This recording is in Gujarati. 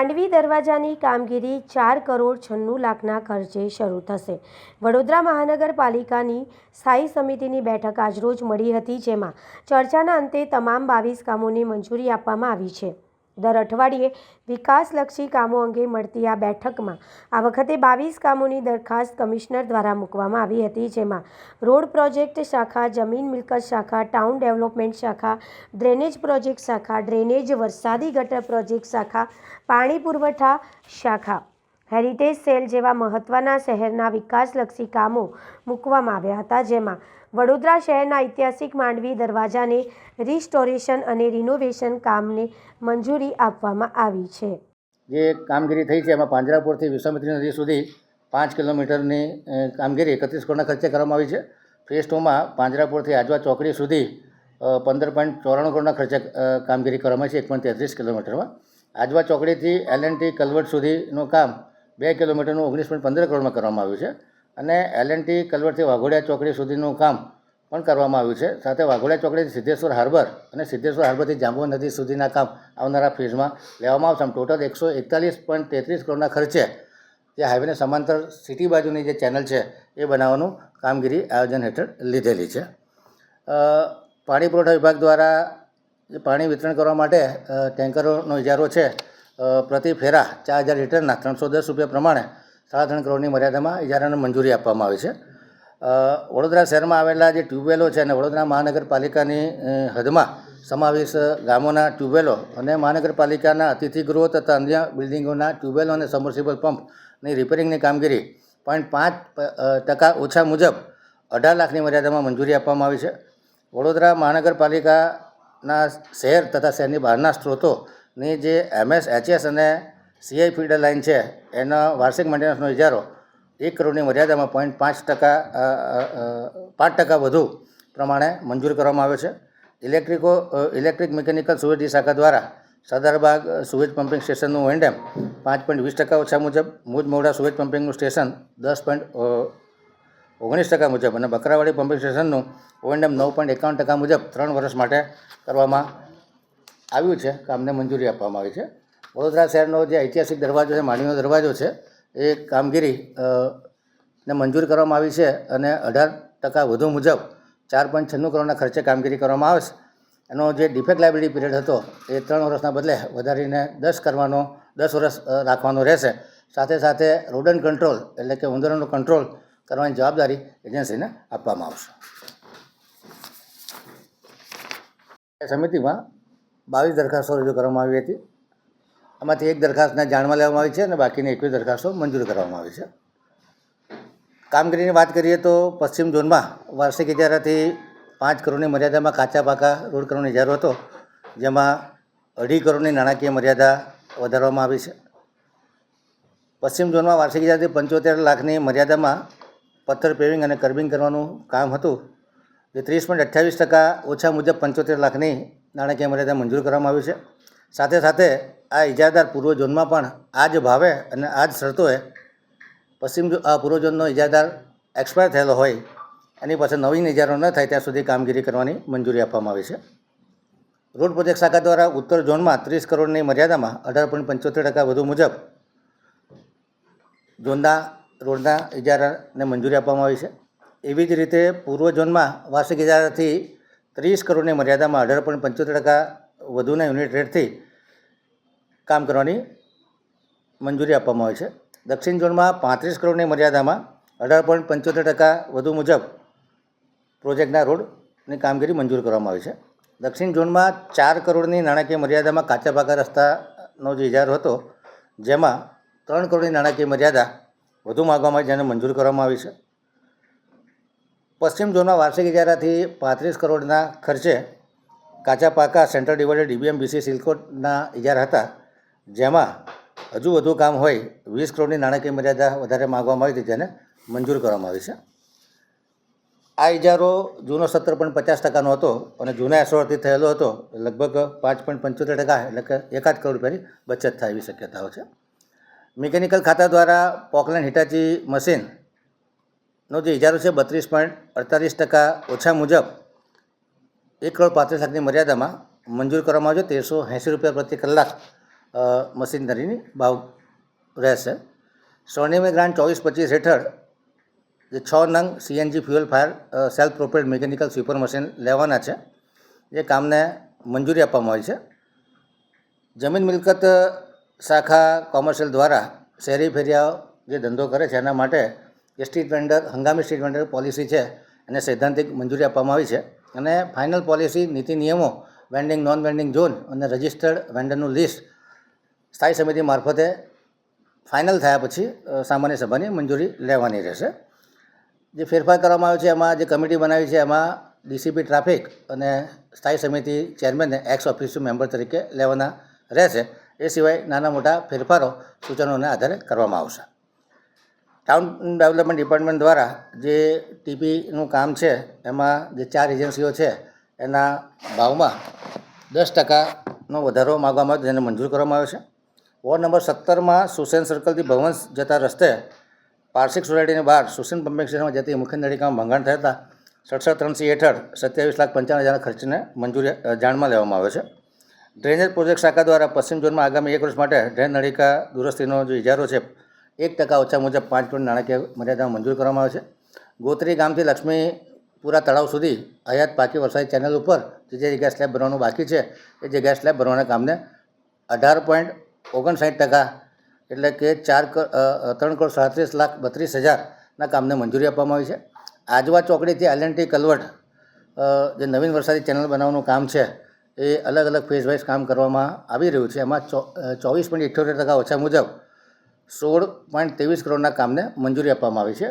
માંડવી દરવાજાની કામગીરી 4,96,00,000ના ખર્ચે શરૂ થશે। વડોદરા મહાનગરપાલિકાની સ્થાયી સમિતિની બેઠક આજરોજ મળી હતી, જેમાં ચર્ચાના અંતે તમામ 22 કામોને મંજૂરી આપવામાં આવી છે। દર અઠવાડિયે વિકાસલક્ષી કામો અંગે મળતી આ બેઠકમાં આ વખતે 22 કામોની દરખાસ્ત કમિશનર દ્વારા મૂકવામાં આવી હતી, જેમાં રોડ પ્રોજેક્ટ શાખા, જમીન મિલકત શાખા, ટાઉન ડેવલપમેન્ટ શાખા, ડ્રેનેજ પ્રોજેક્ટ શાખા, ડ્રેનેજ વરસાદી ગટર પ્રોજેક્ટ શાખા, પાણી પુરવઠા શાખા, હેરિટેજ સેલ જેવા મહત્વના શહેરના વિકાસલક્ષી કામો મૂકવામાં આવ્યા હતા, જેમાં વડોદરા શહેરના ઐતિહાસિક માંડવી દરવાજાને રિસ્ટોરેશન અને રિનોવેશન કામને મંજૂરી આપવામાં આવી છે। જે કામગીરી થઈ છે એમાં પાંજરાપોળથી વિશ્વામિત્રી નદી સુધી 5 કિલોમીટરની કામગીરી 31 કરોડના ખર્ચે કરવામાં આવી છે। ફેઝ 2માં પાંજરાપોળથી આજવા ચોકડી સુધી 15.94 કરોડના ખર્ચે કામગીરી કરવામાં આવી છે 1.33 કિલોમીટરમાં। આજવા ચોકડીથી L&T કલવર્ટ સુધીનું કામ 2 કિલોમીટરનું 19.15 કરોડમાં કરવામાં આવ્યું છે અને L&T કલવર્ટથી વાઘોડિયા ચોકડી સુધીનું કામ પણ કરવામાં આવ્યું છે। સાથે વાઘોડિયા ચોકડીથી સિદ્ધેશ્વર હાર્બર અને સિદ્ધેશ્વર હાર્બરથી જાંબુ નદી સુધીના કામ આવનારા ફેઝમાં લેવામાં આવશે। ટોટલ 141.33 કરોડના ખર્ચે જે હાઈવેને સમાંતર સિટી બાજુની જે ચેનલ છે એ બનાવવાનું કામગીરી આયોજન હેઠળ લીધેલી છે। પાણી પુરવઠા વિભાગ દ્વારા પાણી વિતરણ કરવા માટે ટેન્કરોનો ઇજારો છે પ્રતિ ફેરા 4000 લીટરના 310 રૂપિયા પ્રમાણે 3.5 કરોડની મર્યાદામાં ઇજારાને મંજૂરી આપવામાં આવી છે। વડોદરા શહેરમાં આવેલા જે ટ્યુબવેલો છે અને વડોદરા મહાનગરપાલિકાની હદમાં સમાવેશ ગામોના ટ્યુબવેલો અને મહાનગરપાલિકાના અતિથિગૃહો તથા અન્ય બિલ્ડિંગોના ટ્યુબવેલો અને સબમર્સિબલ પંપની રિપેરિંગની કામગીરી 0.5% ઓછા મુજબ 18 લાખની મર્યાદામાં મંજૂરી આપવામાં આવી છે। વડોદરા મહાનગરપાલિકાના શહેર તથા શહેરની બહારના સ્ત્રોતોની જે MS, HS અને CI ફીડર લાઇન છે એનો વાર્ષિક મેન્ટેનન્સનો ઇજારો 1 કરોડની મર્યાદામાં 5% વધુ પ્રમાણે મંજૂર કરવામાં આવ્યો છે। ઇલેક્ટ્રિક મિકેનિકલ સુવેજ શાખા દ્વારા સદરબાગ સુવેજ પમ્પિંગ સ્ટેશનનું O&M 5.20% ઓછા મુજબ, મુજ મોડા સુવેજ પમ્પિંગનું સ્ટેશન 10.19% મુજબ અને બકરાવાડી પમ્પિંગ સ્ટેશનનું O&M 9.51% મુજબ 3 વર્ષ માટે કરવામાં આવ્યું છે। કામને મંજૂરી આપવામાં આવી છે। વડોદરા શહેરનો જે ઐતિહાસિક દરવાજો છે, માંડવીનો દરવાજો છે, એ કામગીરી ને મંજૂર કરવામાં આવી છે અને 18% વધુ મુજબ 4.96 કરોડના ખર્ચે કામગીરી કરવામાં આવે છે। એનો જે ડિફેક્ટ લાયબિલિટી પીરિયડ હતો એ 3 વર્ષના બદલે વધારીને 10 વર્ષ રાખવાનો રહેશે। સાથે સાથે રોડ એન્ડ કંટ્રોલ એટલે કે ઉંદરોનો કંટ્રોલ કરવાની જવાબદારી એજન્સીને આપવામાં આવશે। સમિતિમાં 22 દરખાસ્તો રજૂ કરવામાં આવી હતી। આમાંથી એક દરખાસ્તને જાણમાં લેવામાં આવી છે અને બાકીની 21 દરખાસ્તો મંજૂર કરવામાં આવી છે। કામગીરીની વાત કરીએ તો પશ્ચિમ ઝોનમાં વાર્ષિક ઇજારાથી 5 કરોડની મર્યાદામાં કાચા પાકા રોડ કરવાનો ઇજારો હતો, જેમાં 2.5 કરોડની નાણાકીય મર્યાદા વધારવામાં આવી છે। પશ્ચિમ ઝોનમાં વાર્ષિક ઇજારાથી 75 લાખની મર્યાદામાં પથ્થર પેવિંગ અને કર્બિંગ કરવાનું કામ હતું, જે 30.28% ઓછા મુજબ 75 લાખની નાણાકીય મર્યાદા મંજૂર કરવામાં આવ્યું છે। સાથે સાથે આ ઇજારદાર પૂર્વ ઝોનમાં પણ આ જ ભાવે અને આ જ શરતોએ પૂર્વ ઝોનનો ઇજારદાર એક્સપાયર થયેલો હોય એની પાસે નવીન ઇજારો ન થાય ત્યાં સુધી કામગીરી કરવાની મંજૂરી આપવામાં આવી છે। રોડ પ્રોજેક્ટ શાખા દ્વારા ઉત્તર ઝોનમાં 30 કરોડની મર્યાદામાં 18.75% વધુ મુજબ ઝોનના રોડના ઇજારાને મંજૂરી આપવામાં આવી છે। એવી જ રીતે પૂર્વ ઝોનમાં વાર્ષિક ઇજારાથી 30 કરોડની મર્યાદામાં 18.75% વધુના યુનિટ રેટથી કામ કરવાની મંજૂરી આપવામાં આવી છે। દક્ષિણ ઝોનમાં 35 કરોડની મર્યાદામાં 18.75% વધુ મુજબ પ્રોજેક્ટના રોડની કામગીરી મંજૂર કરવામાં આવી છે। દક્ષિણ ઝોનમાં 4 કરોડની નાણાકીય મર્યાદામાં કાચા પાકા રસ્તાનો જે ઇજારો હતો, જેમાં 3 કરોડની નાણાકીય મર્યાદા વધુ માગવામાં આવી, જેને મંજૂર કરવામાં આવી છે। પશ્ચિમ ઝોનમાં વાર્ષિક ઇજારાથી 35 કરોડના ખર્ચે કાચા પાકા સેન્ટ્રલ ડિવાઇડર DBM-BC સિલકોટના ઇજારા હતા, જેમાં હજુ વધુ કામ હોય 20 કરોડની નાણાકીય મર્યાદા વધારે માગવામાં આવી હતી, જેને મંજૂર કરવામાં આવી છે। આ ઇજારો જૂનો 17.50%નો હતો અને જૂના એસોરથી થયેલો હતો, લગભગ 5.75% એટલે કે 1.5 કરોડ રૂપિયાની બચત થાય એવી શક્યતાઓ છે। મિકેનિકલ ખાતા દ્વારા પોકલેન્ડ હિટાચી મશીનનો જે ઇજારો છે 32.48% ઓછા મુજબ 1.35 કરોડ ની મર્યાદામાં મંજૂર કરવામાં આવ્યો। 1380 રૂપિયા પ્રતિ કલાક મશીનરીની ભાવ રહેશે. સ્વર્ણિમય ગ્રાન્ટ 24-25 હેઠળ જે 6 નંગ CNG fuel fire self propelled mechanical sweeper machine લેવાના છે. એ કામને મંજૂરી આપવામાં આવી છે. જમીન મિલકત શાખા કોમર્શિયલ દ્વારા શહેરી ફેરિયાઓ જે ધંધો કરે છે એના માટે જે સ્ટ્રીટ વેન્ડર હંગામી સ્ટ્રીટ વેન્ડર પોલિસી છે એને સૈદ્ધાંતિક મંજૂરી આપવામાં આવી છે. અને ફાઇનલ પોલિસી નીતિ નિયમો વેન્ડિંગ નોન વેન્ડિંગ ઝોન અને રજિસ્ટર્ડ વેન્ડરનું લિસ્ટ સ્થાયી સમિતિ મારફતે ફાઇનલ થયા પછી સામાન્ય સભાની મંજૂરી લેવાની રહેશે. જે ફેરફાર કરવામાં આવ્યો છે એમાં જે કમિટી બનાવી છે એમાં ડીસીપી ટ્રાફિક અને સ્થાયી સમિતિ ચેરમેનને એક્સ ઓફિસિયો મેમ્બર તરીકે લેવાના રહેશે. એ સિવાય નાના મોટા ફેરફારો સૂચનોને આધારે કરવામાં આવશે. ટાઉન ડેવલપમેન્ટ ડિપાર્ટમેન્ટ દ્વારા જે ટીપીનું કામ છે એમાં જે 4 એજન્સીઓ છે એના ભાવમાં 10%નો વધારો માગવામાં આવ્યો, જેને મંજૂર કરવામાં આવ્યો છે. વોર્ડ નંબર 17માં સુસેન સર્કલથી ભવંસ જતા રસ્તે પાર્ષિક સોસાયટીની બહાર સુસેન પમ્પિંગ સ્ટેશનમાં જતી મુખ્ય નળીકામાં ભંગાણ થયા હતા 67-3C હેઠળ 27,95,000 ખર્ચને મંજૂરી જાણમાં લેવામાં આવ્યો છે. ડ્રેનેજ પ્રોજેક્ટ શાખા દ્વારા પશ્ચિમ ઝોનમાં આગામી 1 વર્ષ માટે ડ્રેન નળીકા દુરસ્તીનો જે ઇજારો છે 1% ઓછા મુજબ 5 કરોડ નાણાકીય મર્યાદામાં મંજૂર કરવામાં આવે છે. ગોત્રી ગામથી લક્ષ્મીપુરા તળાવ સુધી હયાત પાકી વરસાદી ચેનલ ઉપર જે જગ્યાએ સ્લેબ ભરવાનું બાકી છે એ જગ્યાએ સ્લેબ ભરવાના કામને 18.59% એટલે કે 3,37,32,000ના કામને મંજૂરી આપવામાં આવી છે. આજવા ચોકડીથી L&T કલવટ જે નવીન વરસાદી ચેનલ બનાવવાનું કામ છે એ અલગ અલગ ફેઝ વાઇઝ કામ કરવામાં આવી રહ્યું છે. એમાં 24.78% ઓછા મુજબ 16.23 કરોડના કામને મંજૂરી આપવામાં આવી છે.